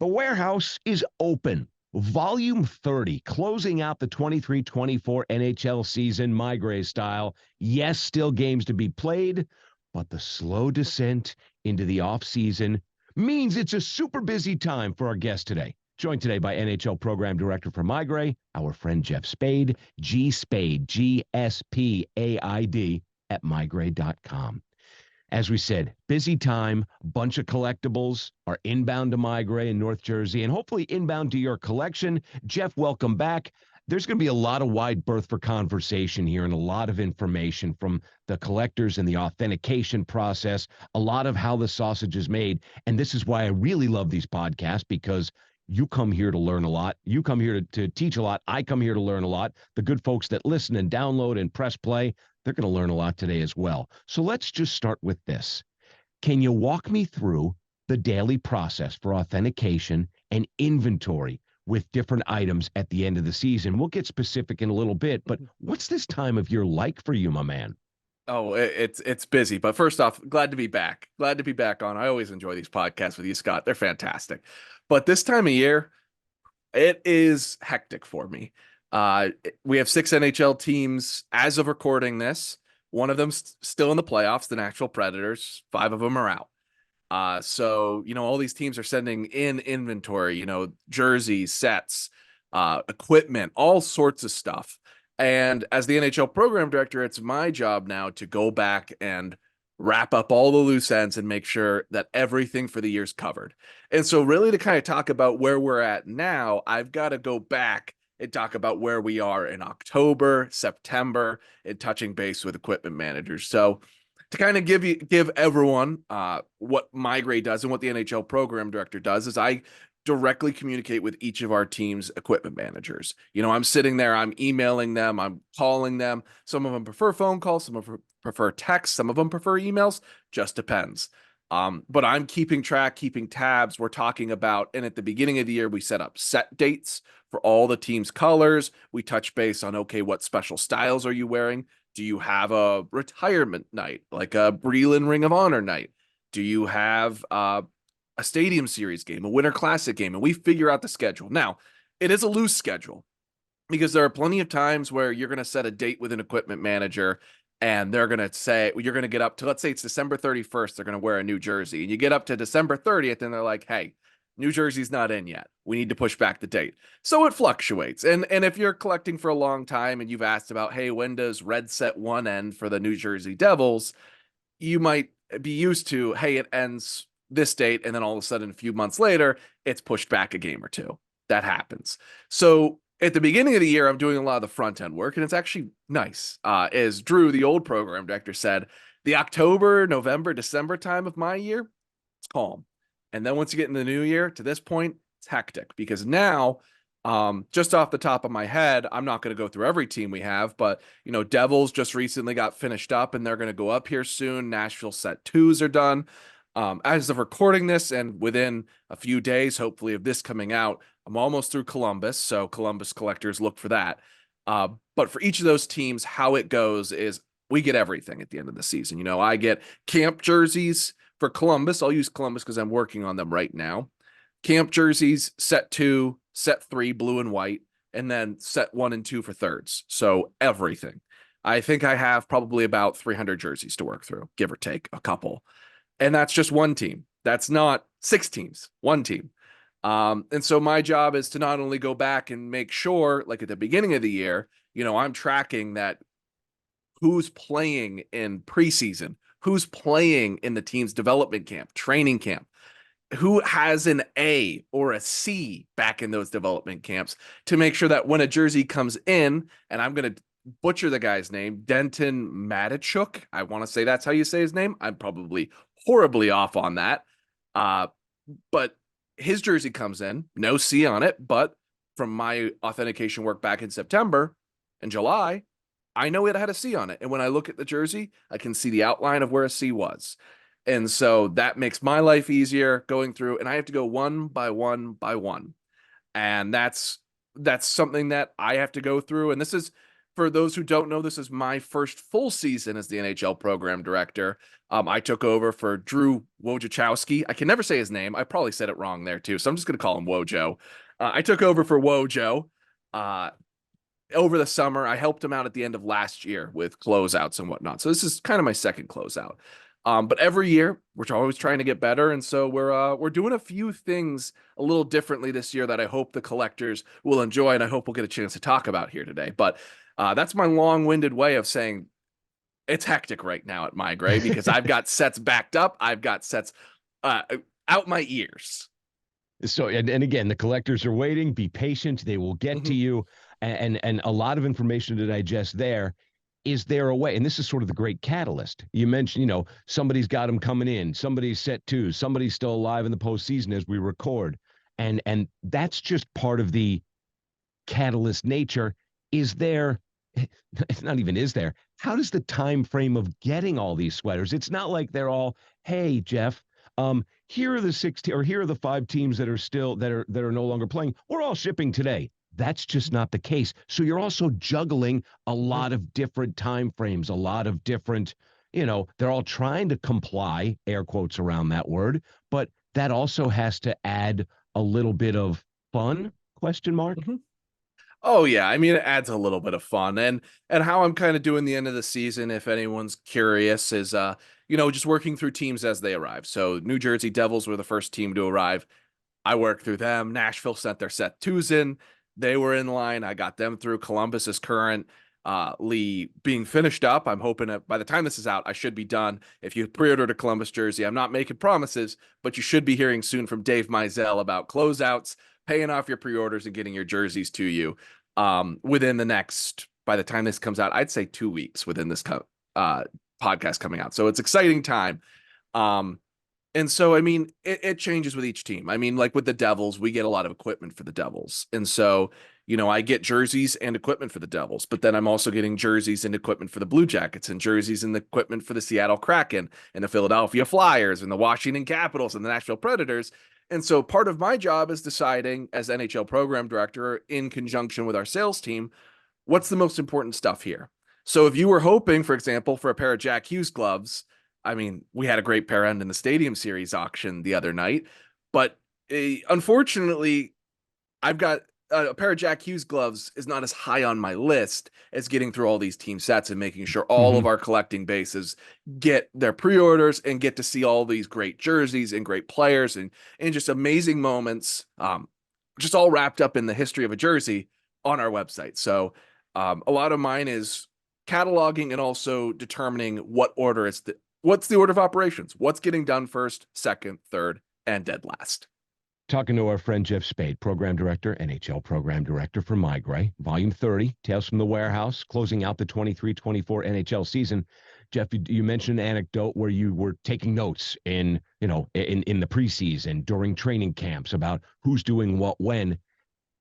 The warehouse is open. Volume 30, closing out the 23-24 NHL season, MeiGray style. Yes, still games to be played, but the slow descent into the offseason means it's a super busy time for our guest today. Joined today by NHL Program Director for MeiGray, our friend Geoff Spaid, G Spaid, GSPAID at MeiGray.com. As we said, busy time, bunch of collectibles are inbound to MeiGray in North Jersey and hopefully inbound to your collection. Geoff, welcome back. There's going to be a lot of wide berth for conversation here and a lot of information from the collectors and the authentication process, a lot of how the sausage is made. And this is why I really love these podcasts, because you come here to learn a lot. You come here to teach a lot. I come here to learn a lot. The good folks that listen and download and press play, they're going to learn a lot today as well. So let's just start with this. Can you walk me through the daily process for authentication and inventory with different items at the end of the season? We'll get specific in a little bit, but what's this time of year like for you, my man? Oh, it's busy. But first off, glad to be back. Glad to be back on. I always enjoy these podcasts with you, Scott. They're fantastic. But this time of year, it is hectic for me. We have 6 NHL teams as of recording this. One of them's still in the playoffs, the Nashville Predators. 5 of them are out. So, all these teams are sending in inventory, jerseys, sets, equipment, all sorts of stuff. And as the NHL program director, it's my job now to go back and wrap up all the loose ends and make sure that everything for the year's covered. And so really to kind of talk about where we're at now, I've got to go back and talk about where we are in October, September, and touching base with equipment managers. So to kind of give everyone what MeiGray does and what the NHL program director does is I directly communicate with each of our team's equipment managers. I'm sitting there, I'm emailing them, I'm calling them. Some of them prefer phone calls, some of them prefer text, some of them prefer emails, just depends. But I'm keeping track, keeping tabs. We're talking about, and at the beginning of the year, we set up set dates for all the team's colors. We touch base on, okay, what special styles are you wearing? Do you have a retirement night, like a Breland Ring of Honor night? Do you have a Stadium Series game, a Winter Classic game? And we figure out the schedule. Now, it is a loose schedule because there are plenty of times where you're going to set a date with an equipment manager and they're going to say, you're going to get up to, let's say it's December 31st, they're going to wear a new jersey. And you get up to December 30th and they're like, hey, New Jersey's not in yet. We need to push back the date. So it fluctuates. And if you're collecting for a long time and you've asked about, hey, when does red set 1 end for the New Jersey Devils? You might be used to, hey, it ends this date. And then all of a sudden, a few months later, it's pushed back a game or two. That happens. So at the beginning of the year, I'm doing a lot of the front end work, and it's actually nice. As Drew, the old program director, said, the October, November, December time of my year, it's calm. And then once you get in the new year, to this point, it's hectic because now, just off the top of my head, I'm not going to go through every team we have, but, Devils just recently got finished up and they're going to go up here soon. Nashville set 2s are done. As of recording this and within a few days, hopefully, of this coming out, I'm almost through Columbus. So Columbus collectors, look for that. But for each of those teams, how it goes is we get everything at the end of the season. I get camp jerseys for Columbus. I'll use Columbus because I'm working on them right now. Camp jerseys, set 2, set 3, blue and white, and then set 1 and 2 for thirds. So everything. I think I have probably about 300 jerseys to work through, give or take a couple. And that's just one team. That's not 6 teams, one team. And so my job is to not only go back and make sure, like at the beginning of the year, I'm tracking that who's playing in preseason, who's playing in the team's development camp, training camp, who has an A or a C back in those development camps to make sure that when a jersey comes in, and I'm going to butcher the guy's name, Denton Matichuk. I want to say that's how you say his name. I'm probably horribly off on that. But his jersey comes in, no C on it, but from my authentication work back in September and July, I know it had a C on it. And when I look at the jersey, I can see the outline of where a C was. And so that makes my life easier going through, and I have to go one by one by one. And that's something that I have to go through. And this is for those who don't know, this is my first full season as the NHL program director. I took over for Drew Wojciechowski. I can never say his name. I probably said it wrong there too, so I'm just going to call him Wojo. I took over for Wojo over the summer. I helped him out at the end of last year with closeouts and whatnot. So this is kind of my second closeout. But every year we're always trying to get better, and so we're doing a few things a little differently this year that I hope the collectors will enjoy, and I hope we'll get a chance to talk about here today. But that's my long-winded way of saying it's hectic right now at MeiGray because I've got sets backed up, I've got sets out my ears. So, and again, the collectors are waiting. Be patient; they will get to you, and a lot of information to digest there. Is there a way, and this is sort of the great catalyst. You mentioned, somebody's got them coming in, somebody's set two, somebody's still alive in the postseason as we record. And that's just part of the catalyst nature. Is there, it's not even is there, how does the time frame of getting all these sweaters? It's not like they're all, hey, Geoff, here are the 16 or here are the 5 teams that are still that are no longer playing. We're all shipping today. That's just not the case. So you're also juggling a lot of different time frames, a lot of different, they're all trying to comply, air quotes around that word, but that also has to add a little bit of fun, question mark. Oh yeah, I mean it adds a little bit of fun, and how I'm kind of doing the end of the season, if anyone's curious, is just working through teams as they arrive. So New Jersey Devils were the first team to arrive. I worked through them. Nashville sent their set twos in. They were in line. I got them through. Columbus is currently being finished up. I'm hoping that by the time this is out, I should be done. If you pre-ordered a Columbus jersey, I'm not making promises, but you should be hearing soon from Dave Mizell about closeouts, paying off your pre-orders, and getting your jerseys to you within the next, by the time this comes out, I'd say 2 weeks within this podcast coming out. So it's exciting time. And so, I mean, it changes with each team. I mean, like with the Devils, we get a lot of equipment for the Devils. And so, I get jerseys and equipment for the Devils, but then I'm also getting jerseys and equipment for the Blue Jackets and jerseys and equipment for the Seattle Kraken and the Philadelphia Flyers and the Washington Capitals and the Nashville Predators. And so part of my job is deciding as NHL program director in conjunction with our sales team, what's the most important stuff here? So if you were hoping, for example, for a pair of Jack Hughes gloves, I mean, we had a great pair end in the Stadium Series auction the other night, but unfortunately, I've got a pair of Jack Hughes gloves is not as high on my list as getting through all these team sets and making sure all of our collecting bases get their pre-orders and get to see all these great jerseys and great players and just amazing moments, just all wrapped up in the history of a jersey on our website. So a lot of mine is cataloging and also determining what order what's the order of operations, what's getting done first, second, third, and dead last. Talking to our friend Geoff Spaid, program director, NHL program director for MeiGray, Volume 30, Tales from the Warehouse, closing out the 23-24 NHL season. Geoff, you mentioned an anecdote where you were taking notes in the preseason, during training camps about who's doing what when.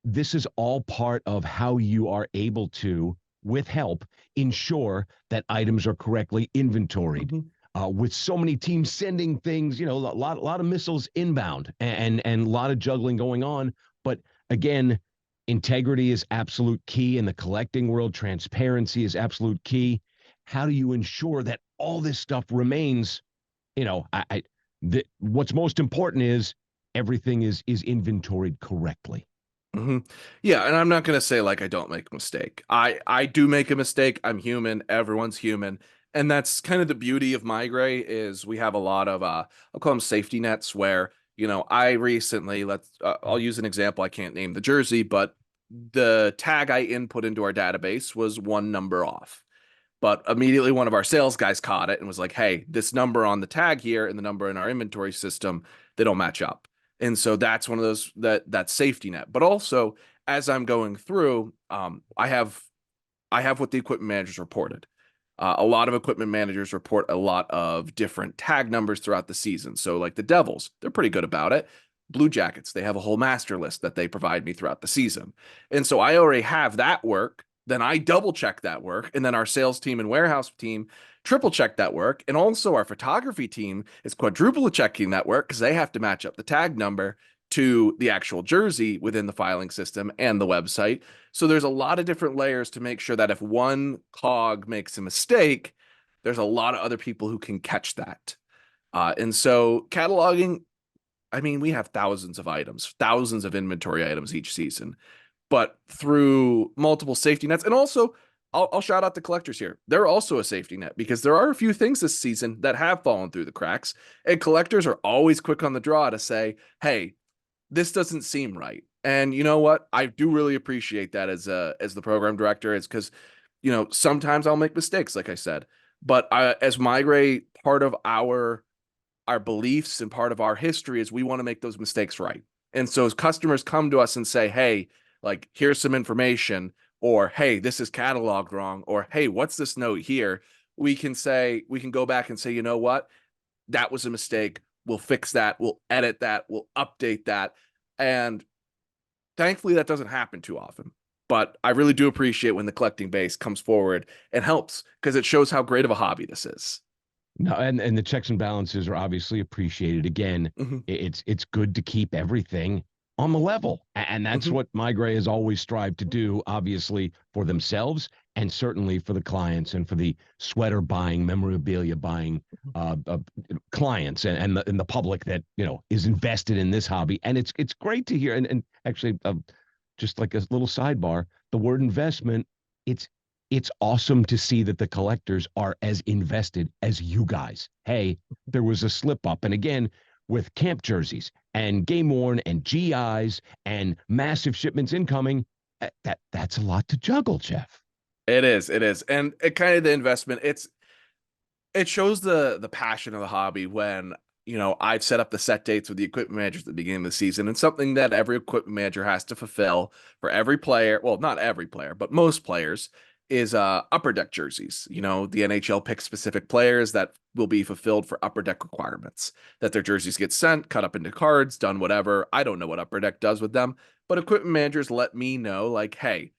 This is all part of how you are able to, with help, ensure that items are correctly inventoried. With so many teams sending things, a lot of missiles inbound and a lot of juggling going on. But again, integrity is absolute key in the collecting world. Transparency is absolute key. How do you ensure that all this stuff remains? What's most important is everything is inventoried correctly. Yeah, and I'm not going to say like I don't make a mistake. I do make a mistake. I'm human. Everyone's human. And that's kind of the beauty of MeiGray is we have a lot of I'll call them safety nets where, I recently I'll use an example. I can't name the jersey, but the tag I input into our database was one number off. But immediately one of our sales guys caught it and was like, hey, this number on the tag here and the number in our inventory system, they don't match up. And so that's one of those that safety net. But also as I'm going through, I have what the equipment managers reported. A lot of equipment managers report a lot of different tag numbers throughout the season. So like the Devils, they're pretty good about it. Blue Jackets, they have a whole master list that they provide me throughout the season. And so I already have that work. Then I double check that work. And then our sales team and warehouse team triple check that work. And also our photography team is quadruple checking that work because they have to match up the tag number. to the actual jersey within the filing system and the website. So there's a lot of different layers to make sure that if one cog makes a mistake, there's a lot of other people who can catch that. And so cataloging, I mean, we have thousands of items, thousands of inventory items each season, but through multiple safety nets. And also, I'll shout out the collectors here. They're also a safety net because there are a few things this season that have fallen through the cracks, and collectors are always quick on the draw to say, hey, this doesn't seem right. And you know what? I do really appreciate that as the program director. It's because, sometimes I'll make mistakes, like I said, but as MeiGray, part of our beliefs and part of our history is we want to make those mistakes right. And so as customers come to us and say, hey, like, here's some information, or hey, this is cataloged wrong, or hey, what's this note here? We can go back and say, you know what? That was a mistake. We'll fix that. We'll edit that. We'll update that. And thankfully that doesn't happen too often. But I really do appreciate when the collecting base comes forward and helps, because it shows how great of a hobby this is. No, and the checks and balances are obviously appreciated. Again, Mm-hmm. it's good to keep everything on the level, and that's Mm-hmm. what MeiGray has always strived to do. Obviously, for themselves, and certainly for the clients and for the sweater buying, memorabilia buying clients, and the public that is invested in this hobby. And it's great to hear. And actually, just like a little sidebar, the word investment, it's awesome to see that the collectors are as invested as you guys. Hey, there was a slip up. And again, with camp jerseys and game worn and GIs and massive shipments incoming, that's a lot to juggle, Geoff. It is. And it kind of the investment, it shows the passion of the hobby when, I've set up the set dates with the equipment managers at the beginning of the season, and something that every equipment manager has to fulfill for every player. Well, not every player, but most players is upper deck jerseys. The NHL picks specific players that will be fulfilled for upper deck requirements, that their jerseys get sent, cut up into cards, done whatever. I don't know what upper deck does with them, but equipment managers let me know, like, hey,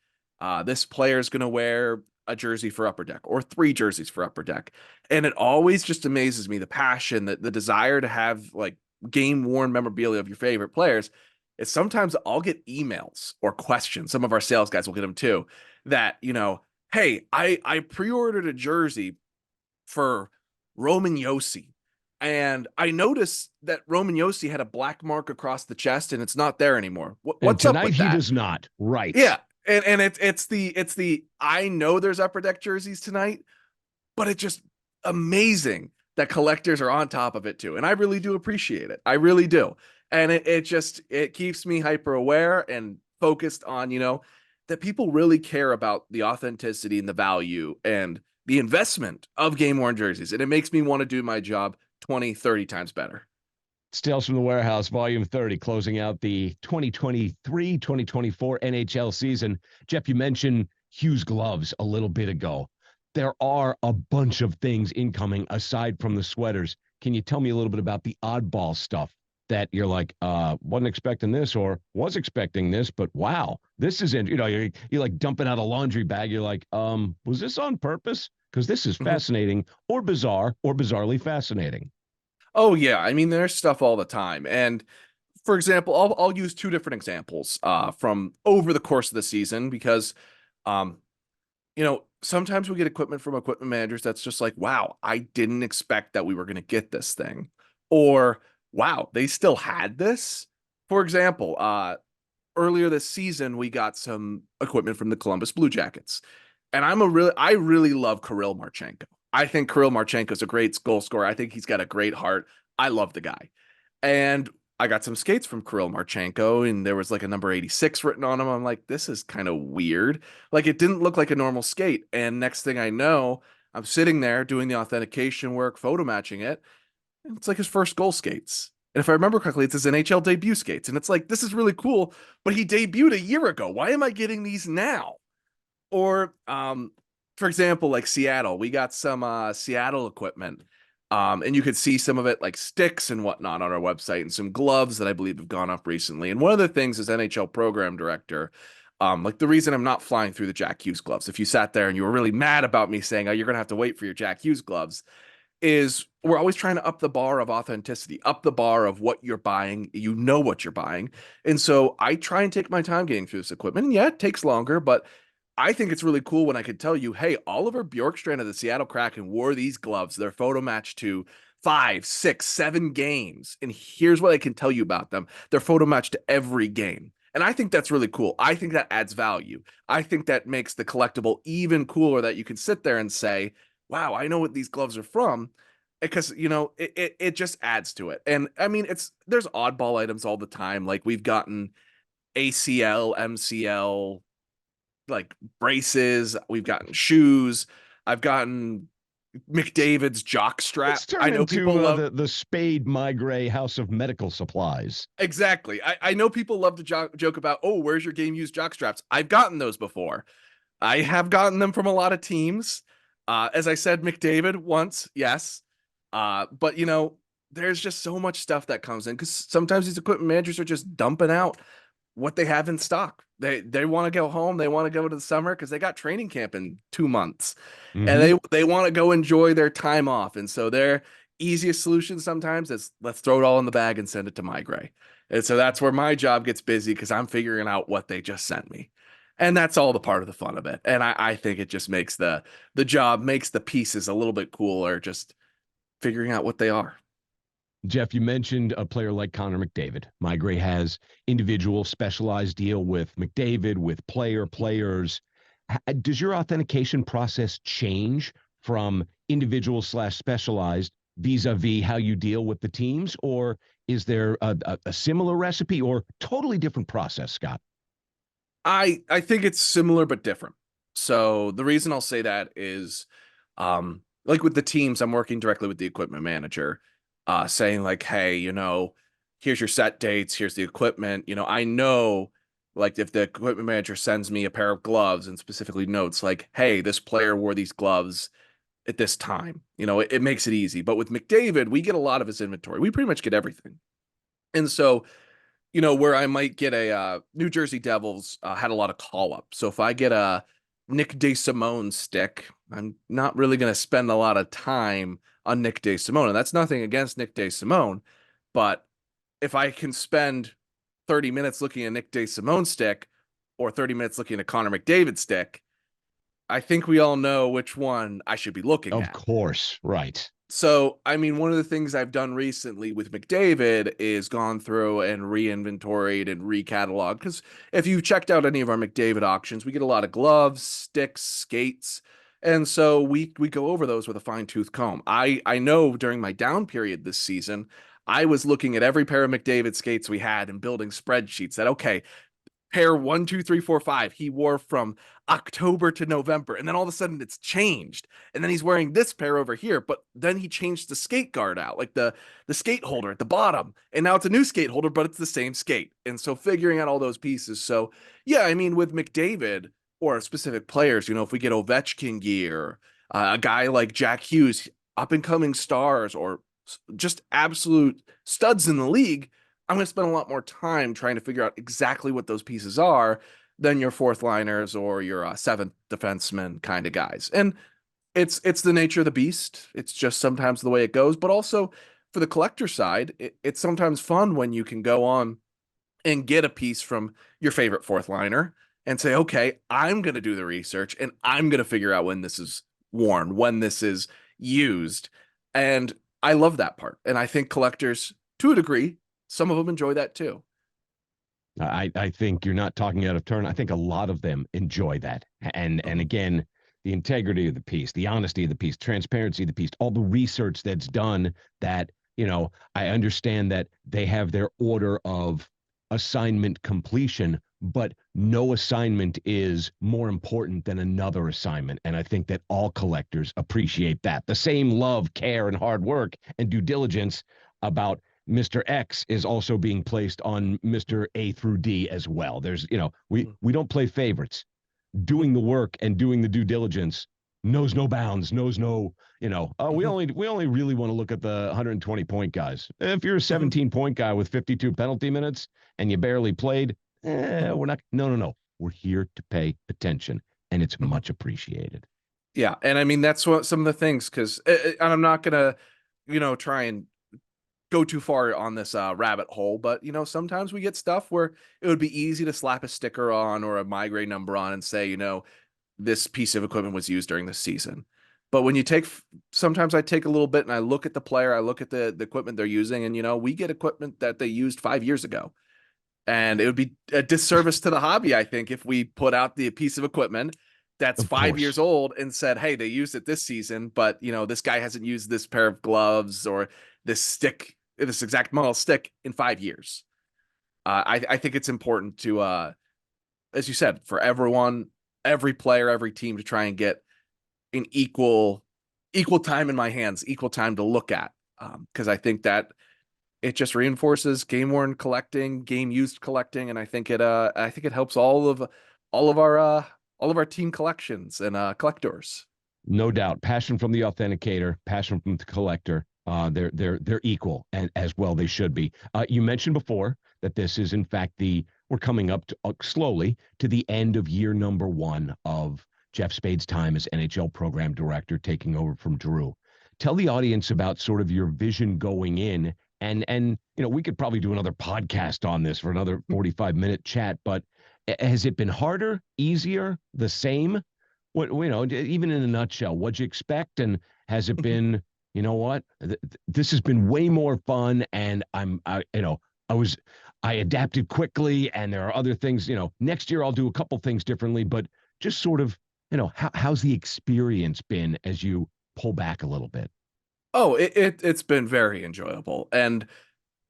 this player is going to wear a jersey for upper deck or 3 jerseys for upper deck. And it always just amazes me, the passion, the desire to have like game worn memorabilia of your favorite players. Is sometimes I'll get emails or questions. Some of our sales guys will get them too, that, hey, I pre-ordered a jersey for Roman Yossi, and I noticed that Roman Yossi had a black mark across the chest and it's not there anymore. And What's up tonight with he that? does not. Right. Yeah. And it's the I know there's upper deck jerseys tonight, but it's just amazing that collectors are on top of it too. And I really do appreciate it. I really do. And it keeps me hyper aware and focused on, that people really care about the authenticity and the value and the investment of game worn jerseys. And it makes me want to do my job 20, 30 times better. It's Tales from the Warehouse, Volume 30, closing out the 2023-2024 NHL season. Geoff, you mentioned Hughes gloves a little bit ago. There are a bunch of things incoming aside from the sweaters. Can you tell me a little bit about the oddball stuff that you're like, wasn't expecting this or was expecting this, but wow, this isn't, you're like dumping out a laundry bag. You're like, was this on purpose? Because this is fascinating or bizarre or bizarrely fascinating. Oh yeah, I mean there's stuff all the time. And for example, I'll use 2 different examples from over the course of the season, because um sometimes we get equipment from equipment managers that's just like, wow, I didn't expect that we were going to get this thing. Or wow, they still had this. For example, earlier this season we got some equipment from the Columbus Blue Jackets. And I really love Kirill Marchenko. I think Kirill Marchenko is a great goal scorer. I think he's got a great heart. I love the guy. And I got some skates from Kirill Marchenko, and there was like a number 86 written on them. I'm like, this is kind of weird. Like, it didn't look like a normal skate. And next thing I know, I'm sitting there doing the authentication work, photo matching it. And it's like his first goal skates. And if I remember correctly, it's his NHL debut skates. And it's like, this is really cool, but he debuted a year ago. Why am I getting these now? Or, for example, like Seattle, we got some Seattle equipment. And you could see some of it like sticks and whatnot on our website, and some gloves that I believe have gone up recently. And one of the things as NHL program director, like the reason I'm not flying through the Jack Hughes gloves, if you sat there and you were really mad about me saying, oh, you're going to have to wait for your Jack Hughes gloves, is we're always trying to up the bar of authenticity, up the bar of what you're buying. You know what you're buying. And so I try and take my time getting through this equipment. And yeah, it takes longer, but I think it's really cool when I could tell you, hey, Oliver Bjorkstrand of the Seattle Kraken wore these gloves. They're photo matched to 5, 6, 7 games. And here's what I can tell you about them. They're photo matched to every game. And I think that's really cool. I think that adds value. I think that makes the collectible even cooler that you can sit there and say, wow, I know what these gloves are from. Because it just adds to it. And I mean, there's oddball items all the time. Like we've gotten ACL, MCL, like braces, we've gotten shoes, I've gotten McDavid's jock strap. It's I turned know people into love the Spaid MeiGray House of Medical Supplies. exactly. I know people love to joke about, oh, where's your game used jock straps? I've gotten those before. I have gotten them from a lot of teams. As I said, McDavid once, yes. But there's just so much stuff that comes in because sometimes these equipment managers are just dumping out what they have in stock. They want to go home. They want to go to the summer because they got training camp in 2 months, and Mm-hmm. they want to go enjoy their time off. And so their easiest solution sometimes is let's throw it all in the bag and send it to MeiGray. And so that's where my job gets busy because I'm figuring out what they just sent me. And that's all the part of the fun of it. And I think it just makes the job, makes the pieces a little bit cooler, just figuring out what they are. Geoff, you mentioned a player like Connor McDavid. MeiGray has individual specialized deal with McDavid, with players. Does your authentication process change from individual slash specialized vis-a-vis how you deal with the teams? Or is there a similar recipe or totally different process, Scott? I think it's similar but different. So the reason I'll say that is like with the teams, I'm working directly with the equipment manager, saying like, hey, here's your set dates, here's the equipment. I know like if the equipment manager sends me a pair of gloves and specifically notes like, hey, this player wore these gloves at this time, it makes it easy. But with McDavid, we get a lot of his inventory. We pretty much get everything. And so where I might get a New Jersey Devils had a lot of call up. So if I get a Nick DeSimone stick, I'm not really going to spend a lot of time on Nick DeSimone. And that's nothing against Nick DeSimone, but if I can spend 30 minutes looking at Nick DeSimone stick or 30 minutes looking at a Connor McDavid stick, I think we all know which one I should be looking Of at. course, right. So, I mean, one of the things I've done recently with McDavid is gone through and re-inventoried and re-cataloged. Because if you've checked out any of our McDavid auctions, we get a lot of gloves, sticks, skates. And so we go over those with a fine-tooth comb. I know during my down period this season, I was looking at every pair of McDavid skates we had and building spreadsheets that, okay, pair 1, 2, 3, 4, 5 he wore from October to November, and then all of a sudden it's changed, and then he's wearing this pair over here, but then he changed the skate guard out, like the skate holder at the bottom, and now it's a new skate holder, but it's the same skate. And so figuring out all those pieces. So yeah, I mean with McDavid or specific players, if we get Ovechkin gear, a guy like Jack Hughes, up and coming stars, or just absolute studs in the league, I'm going to spend a lot more time trying to figure out exactly what those pieces are than your fourth liners or your seventh defenseman kind of guys. And it's the nature of the beast. It's just sometimes the way it goes. But also for the collector side, it's sometimes fun when you can go on and get a piece from your favorite fourth liner and say, okay, I'm going to do the research and I'm going to figure out when this is worn, when this is used. And I love that part. And I think collectors, to a degree, some of them enjoy that too. I think you're not talking out of turn. I think a lot of them enjoy that. And again, the integrity of the piece, the honesty of the piece, transparency of the piece, all the research that's done that, I understand that they have their order of assignment completion, but no assignment is more important than another assignment. And I think that all collectors appreciate that. The same love, care, and hard work and due diligence about Mr. X is also being placed on Mr. A through D as well. There's, we don't play favorites. Doing the work and doing the due diligence knows no bounds, knows no, we only really want to look at the 120 point guys. If you're a 17 point guy with 52 penalty minutes and you barely played, we're not, no. We're here to pay attention, and it's much appreciated. Yeah, and I mean that's what some of the things, because and I'm not gonna, try and go too far on this rabbit hole, but sometimes we get stuff where it would be easy to slap a sticker on or a MeiGray number on and say, this piece of equipment was used during the season. But when you sometimes I take a little bit and I look at the player, I look at the equipment they're using, and we get equipment that they used 5 years ago. And it would be a disservice to the hobby, I think, if we put out the piece of equipment that's Of 5 years course. old and said, hey, they used it this season, but this guy hasn't used this pair of gloves or this stick, this exact model stick in 5 years. I think it's important to, as you said, for everyone, every player, every team to try and get an equal time in my hands, equal time to look at. Because I think that it just reinforces game worn collecting, game used collecting, and I think it helps all of our team collections and collectors. No doubt. Passion from the authenticator, passion from the collector. They're equal, and as well they should be. You mentioned before that this is in fact we're coming up to, slowly to the end of year number 1 of Geoff Spaid's time as NHL program director, taking over from Drew. Tell the audience about sort of your vision going in, and we could probably do another podcast on this for another 45-minute chat, but has it been harder, easier, the same? What, even in a nutshell, what'd you expect? And has it been, what? This has been way more fun. And I adapted quickly, and there are other things, next year I'll do a couple things differently, but just sort of, how's the experience been as you pull back a little bit? Oh, it's been very enjoyable. And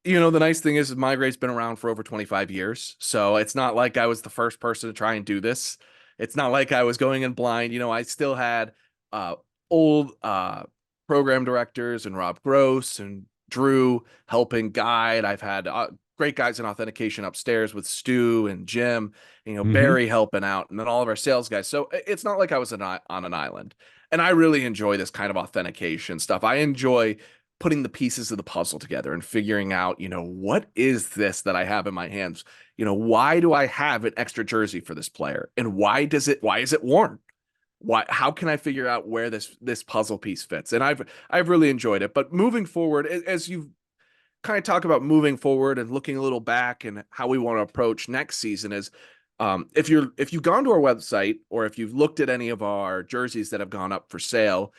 the nice thing is MeiGray's been around for over 25 years. So it's not like I was the first person to try and do this. It's not like I was going in blind. I still had uh, old program directors and Rob Gross and Drew helping guide. I've had great guys in authentication upstairs with Stu and Jim, Mm-hmm. Barry helping out, and then all of our sales guys. So it's not like I was on an island. And I really enjoy this kind of authentication stuff. I enjoy putting the pieces of the puzzle together and figuring out, what is this that I have in my hands? Why do I have an extra jersey for this player? And why is it worn? How can I figure out where this puzzle piece fits? And I've really enjoyed it. But moving forward, as you kind of talk about moving forward and looking a little back and how we want to approach next season is, if you've gone to our website or if you've looked at any of our jerseys that have gone up for sale,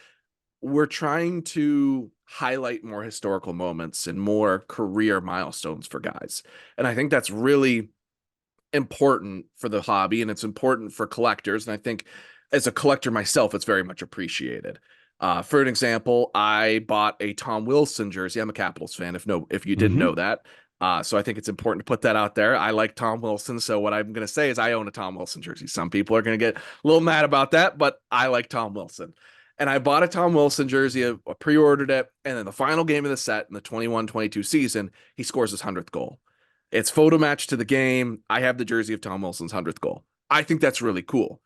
we're trying to highlight more historical moments and more career milestones for guys. And I think that's really important for the hobby, and it's important for collectors. And I think as a collector myself, it's very much appreciated. For an example, I bought a Tom Wilson jersey. I'm a Capitals fan, if you didn't Mm-hmm. know that. So I think it's important to put that out there. I like Tom Wilson, so what I'm going to say is I own a Tom Wilson jersey. Some people are going to get a little mad about that, but I like Tom Wilson. And I bought a Tom Wilson jersey, I pre-ordered it, and then the final game of the set in the 21-22 season, he scores his 100th goal. It's photo match to the game. I have the jersey of Tom Wilson's 100th goal. I think that's really cool.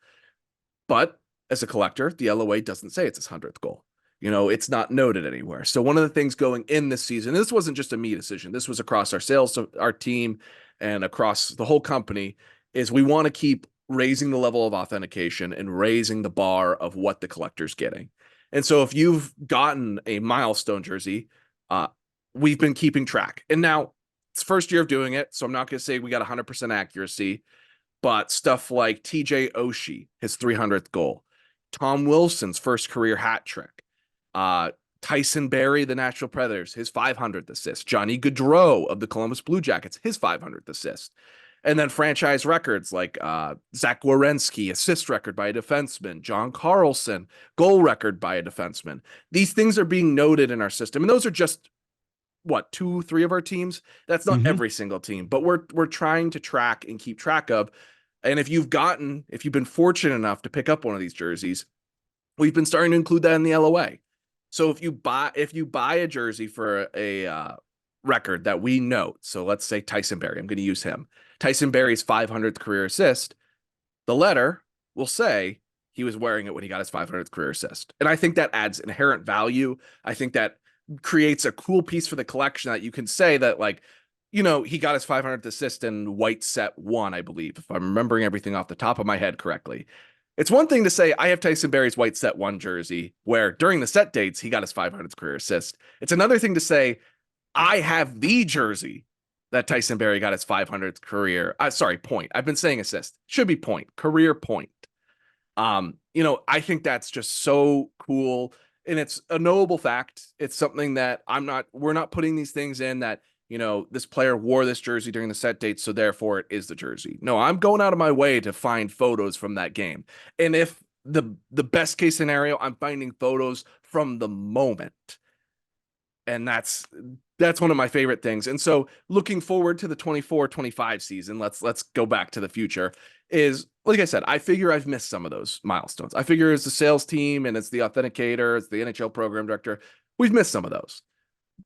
But as a collector, the LOA doesn't say it's his 100th goal. It's not noted anywhere. So one of the things going in this season, this wasn't just a me decision. This was across our sales, our team, and across the whole company, is we want to keep raising the level of authentication and raising the bar of what the collector's getting. And so if you've gotten a milestone jersey, uh, we've been keeping track. And now it's first year of doing it, so I'm not going to say we got 100% accuracy, but stuff like TJ Oshie, his 300th goal, Tom Wilson's first career hat trick, uh, Tyson Barrie, the Nashville Predators, his 500th assist, Johnny Gaudreau of the Columbus Blue Jackets, his 500th assist. And then franchise records like Zach Werenski, assist record by a defenseman, John Carlson, goal record by a defenseman. These things are being noted in our system. And those are just what, 2, 3 of our teams. That's not Mm-hmm. every single team, but we're trying to track and keep track of. And if you've been fortunate enough to pick up one of these jerseys, we've been starting to include that in the LOA. So if you buy a jersey for a record that we note, so let's say Tyson Barrie, I'm going to use him. Tyson Barrie's 500th career assist, the letter will say he was wearing it when he got his 500th career assist. And I think that adds inherent value. I think that creates a cool piece for the collection that you can say that, like, he got his 500th assist in White Set 1, I believe, if I'm remembering everything off the top of my head correctly. It's one thing to say, I have Tyson Barrie's white set one jersey, where during the set dates, he got his 500th career assist. It's another thing to say, I have the jersey that Tyson Barrie got his 500th career. Sorry, point. I've been saying assist. Should be point. Career point. I think that's just so cool. And it's a knowable fact. It's something that we're not putting these things in that, this player wore this jersey during the set date, so therefore it is the jersey. No, I'm going out of my way to find photos from that game. And if the best case scenario, I'm finding photos from the moment. And that's one of my favorite things. And so looking forward to the 24-25 season, let's go back to the future, is like I said, I figure I've missed some of those milestones. I figure as the sales team and as the authenticator, as the NHL program director, we've missed some of those.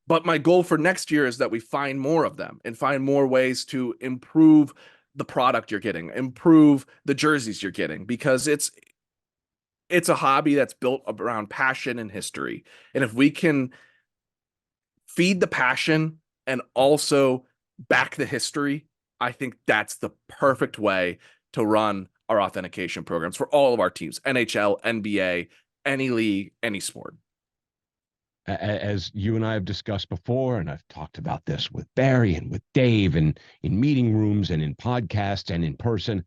But my goal for next year is that we find more of them and find more ways to improve the product you're getting, improve the jerseys you're getting, because it's a hobby that's built around passion and history. And if we can feed the passion and also back the history, I think that's the perfect way to run our authentication programs for all of our teams, NHL, NBA, any league, any sport. As you and I have discussed before, and I've talked about this with Barry and with Dave and in meeting rooms and in podcasts and in person,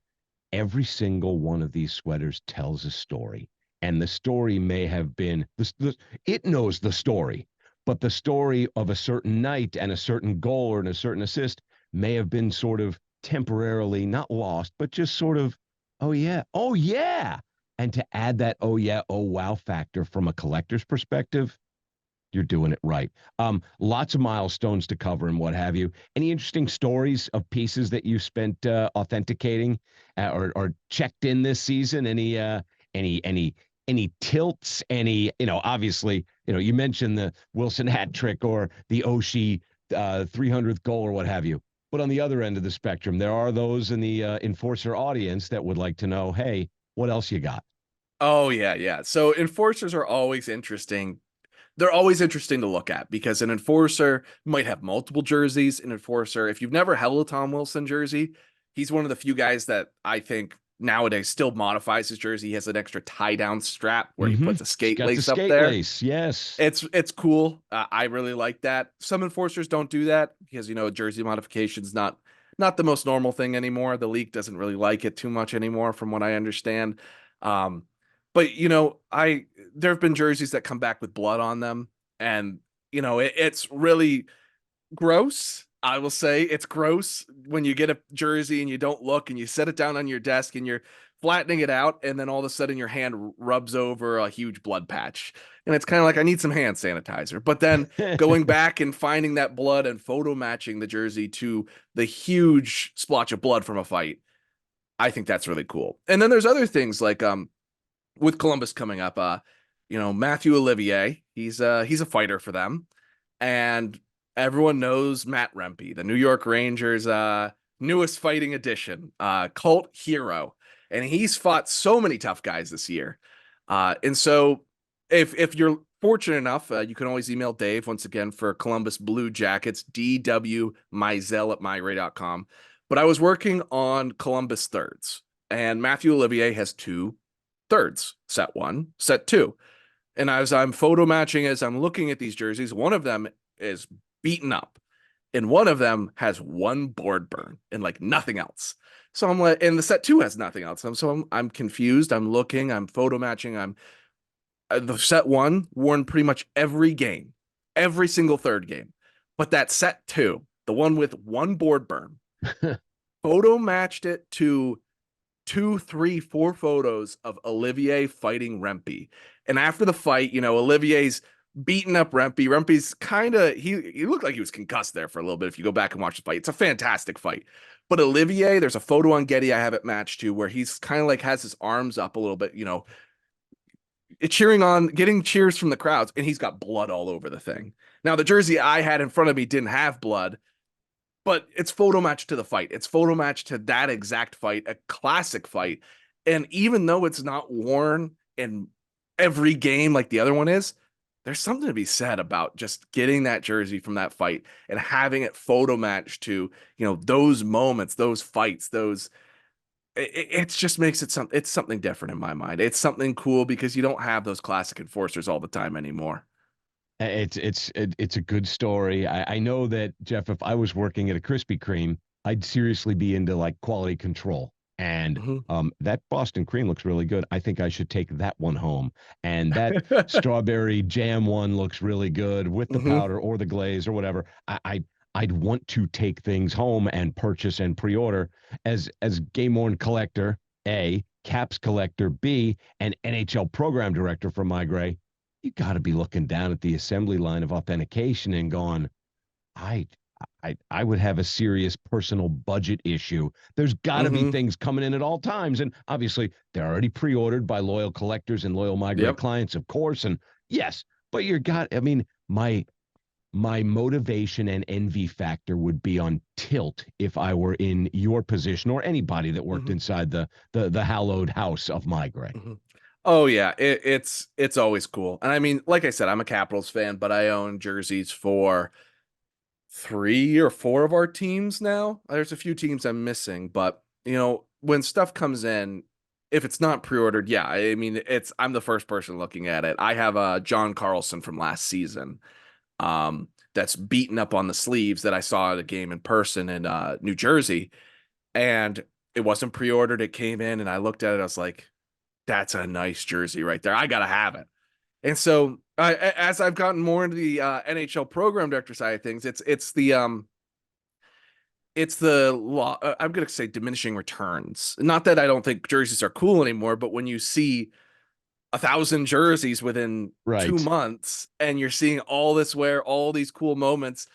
every single one of these sweaters tells a story. And the story may have been, it knows the story, but the story of a certain night and a certain goal or a certain assist may have been sort of temporarily not lost, but just sort of, oh yeah. And to add that, oh yeah, oh wow factor from a collector's perspective, you're doing it right. Lots of milestones to cover and what have you. Any interesting stories of pieces that you spent authenticating or checked in this season? Any tilts? Obviously, you mentioned the Wilson hat trick or the Oshie 300th goal or what have you. But on the other end of the spectrum, there are those in the enforcer audience that would like to know, hey, what else you got? Oh, yeah. So enforcers are always interesting. They're always interesting to look at because an enforcer might have multiple jerseys. An enforcer, if you've never held a Tom Wilson jersey, he's one of the few guys that I think nowadays still modifies his jersey. He has an extra tie down strap where he puts a skate Got lace the up skate there. lace, yes. It's cool. I really like that. Some enforcers don't do that because jersey modification's not the most normal thing anymore. The league doesn't really like it too much anymore, from what I understand. But there have been jerseys that come back with blood on them, and it's really gross. I will say it's gross when you get a jersey and you don't look and you set it down on your desk and you're flattening it out, and then all of a sudden your hand rubs over a huge blood patch. And it's kind of like, I need some hand sanitizer. But then going back and finding that blood and photo matching the jersey to the huge splotch of blood from a fight, I think that's really cool. And then there's other things like with Columbus coming up, Matthew Olivier, he's a fighter for them. And everyone knows Matt Rempe, the New York Rangers newest fighting addition, cult hero. And he's fought so many tough guys this year. And so if you're fortunate enough, you can always email Dave once again for Columbus Blue Jackets, dwmeizel@MeiGray.com. But I was working on Columbus thirds, and Matthew Olivier has two thirds, set one, set two. And as I'm photo matching, as I'm looking at these jerseys, one of them is beaten up and one of them has one board burn and like nothing else. So I'm like, and the set two has nothing else. I'm confused. I'm looking, I'm photo matching. The set one worn pretty much every game, every single third game. But that set two, the one with one board burn, photo matched it to 2, 3, 4 photos of Olivier fighting Rempe. And after the fight, Olivier's beating up Rempe. Rempe's he looked like he was concussed there for a little bit. If you go back and watch the fight, it's a fantastic fight. But Olivier, there's a photo on Getty I have it matched to where he's kind of like has his arms up a little bit, cheering on, getting cheers from the crowds, and he's got blood all over the thing. Now, the jersey I had in front of me didn't have blood, but it's photo matched to the fight. It's photo matched to that exact fight, a classic fight. And even though it's not worn in every game like the other one is, there's something to be said about just getting that jersey from that fight and having it photo matched to, those moments, those fights, those it just makes it's something different in my mind. It's something cool because you don't have those classic enforcers all the time anymore. It's a good story. I know that, Jeff, if I was working at a Krispy Kreme, I'd seriously be into like quality control. And Mhm. that Boston cream looks really good. I think I should take that one home. And that strawberry jam one looks really good with the Hmm. powder or the glaze or whatever. I'd want to take things home and purchase and pre-order as game worn collector, A, caps collector, B, and NHL program director for MeiGray. You got to be looking down at the assembly line of authentication and going, I, I would have a serious personal budget issue. There's got to be Hmm. things coming in at all times, and obviously they're already pre-ordered by loyal collectors and loyal MeiGray Yep. clients, of course. And yes, but you're got. I mean, my motivation and envy factor would be on tilt if I were in your position or anybody that worked Hmm. inside the hallowed house of MeiGray. Hmm. Oh yeah, it's always cool. And I mean, like I said, I'm a Capitals fan, but I own jerseys for 3 or 4 of our teams now. There's a few teams I'm missing, but when stuff comes in, if it's not pre-ordered, yeah, I mean, I'm the first person looking at it. I have a John Carlson from last season, that's beaten up on the sleeves that I saw at a game in person in New Jersey, and it wasn't pre-ordered. It came in, and I looked at it. I was like, "That's a nice jersey right there. I gotta have it." And so, as I've gotten more into the NHL program director side of things, it's the law. I'm going to say diminishing returns. Not that I don't think jerseys are cool anymore, but when you see 1,000 jerseys within two Right. months and you're seeing all this wear, all these cool moments,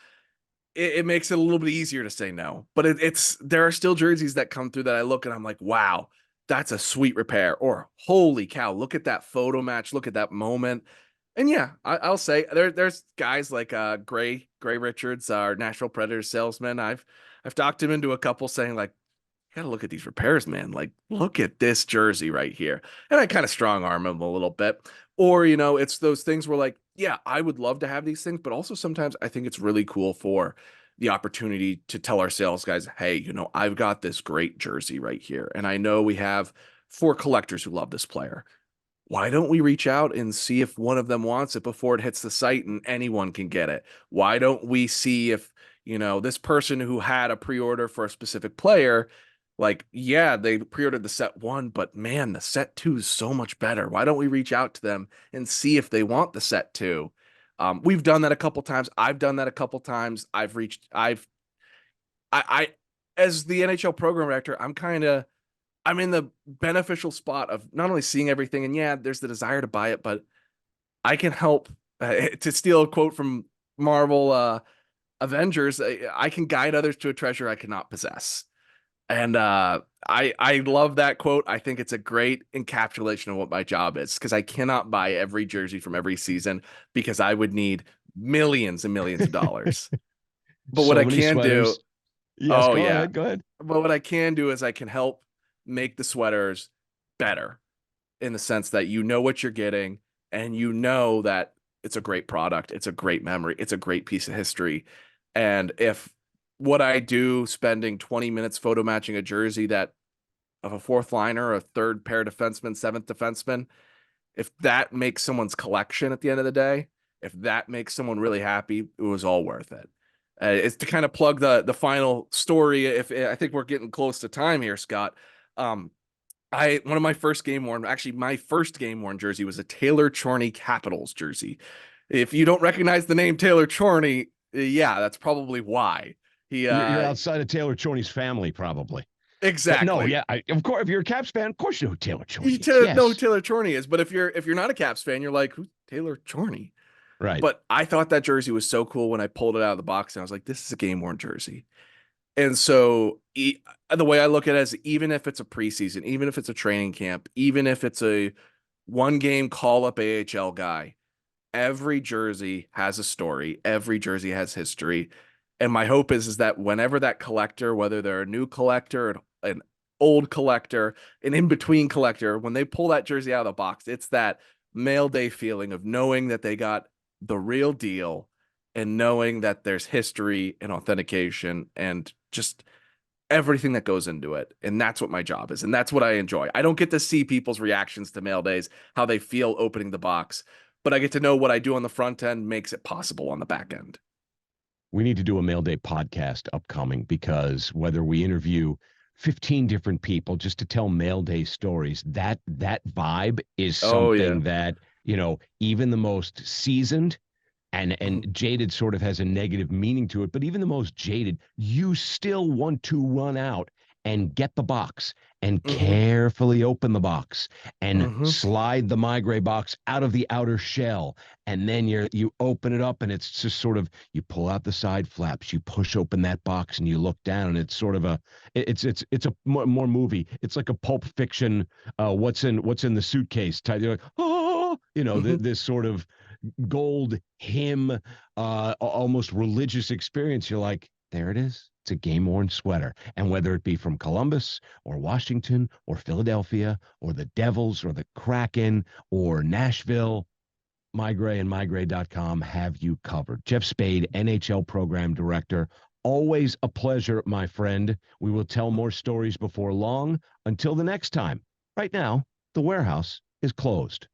it makes it a little bit easier to say no. But there are still jerseys that come through that I look and I'm like, wow, that's a sweet repair. Or holy cow, look at that photo match, look at that moment. And yeah, I'll say there's guys like Gray Richards, our Nashville Predators salesman. I've talked him into a couple saying like, you gotta look at these repairs, man. Like, look at this jersey right here. And I kind of strong arm him a little bit. Or, it's those things where like, yeah, I would love to have these things, but also sometimes I think it's really cool for the opportunity to tell our sales guys, hey, I've got this great jersey right here. And I know we have 4 collectors who love this player. Why don't we reach out and see if one of them wants it before it hits the site and anyone can get it? Why don't we see if, this person who had a pre-order for a specific player, like, yeah, they pre-ordered the set 1, but man, the set 2 is so much better. Why don't we reach out to them and see if they want the set 2? We've done that a couple times. I've done that a couple times. I, as the NHL program director, I'm in the beneficial spot of not only seeing everything, and yeah, there's the desire to buy it, but I can help, to steal a quote from Marvel Avengers. I can guide others to a treasure I cannot possess. And I love that quote. I think it's a great encapsulation of what my job is, because I cannot buy every jersey from every season because I would need millions and millions of dollars. But what So I many can do, sweaters. Yes, oh go yeah, ahead. Go ahead. but what I can do is I can help make the sweaters better, in the sense that you know what you're getting, and you know that it's a great product, it's a great memory, it's a great piece of history. And if what I do, spending 20 minutes photo matching a jersey that of a fourth liner, a third pair defenseman, seventh defenseman, if that makes someone's collection at the end of the day, if that makes someone really happy, it was all worth it. It's to kind of plug the final story. If I think we're getting close to time here, Scott. I one of my first game worn, actually my first game worn jersey was a Taylor Chorney Capitals jersey. If you don't recognize the name Taylor Chorney, yeah, that's probably why. He You're outside of Taylor Chorney's family, probably. But no, exactly. yeah, of course, if you're a Caps fan, of course you know who Taylor Chorney is. Know who Yes, Taylor Chorney is, but if you're not a Caps fan, you're like, who's Taylor Chorney? right. But I thought that jersey was so cool when I pulled it out of the box, and I was like, this is a game worn jersey. And so the way I look at it is, even if it's a preseason, even if it's a training camp, even if it's a one game call up AHL guy, every jersey has a story. Every jersey has history. And my hope is that whenever that collector, whether they're a new collector, an old collector, an in-between collector, when they pull that jersey out of the box, it's that mail day feeling of knowing that they got the real deal, and knowing that there's history and authentication and just everything that goes into it. And that's what my job is. And that's what I enjoy. I don't get to see people's reactions to mail days, how they feel opening the box, but I get to know what I do on the front end makes it possible on the back end. We need to do a mail day podcast upcoming, because whether we interview 15 different people just to tell mail day stories, that vibe is Oh yeah. something that, even the most seasoned and jaded sort of has a negative meaning to it, but even the most jaded, you still want to run out and get the box and Mm-hmm. carefully open the box and Mm-hmm. slide the MeiGray box out of the outer shell, and then you open it up, and it's just sort of, you pull out the side flaps, you push open that box, and you look down, and it's sort of it's a more movie. It's like a Pulp Fiction, what's in the suitcase type. You're like, oh, Mm-hmm. this sort of gold hymn, almost religious experience. You're like, there it is. It's a game worn sweater. And whether it be from Columbus or Washington or Philadelphia or the Devils or the Kraken or Nashville, MeiGray and MeiGray.com have you covered. Geoff Spaid, NHL Program Director. Always a pleasure, my friend. We will tell more stories before long. Until the next time. Right now, the warehouse is closed.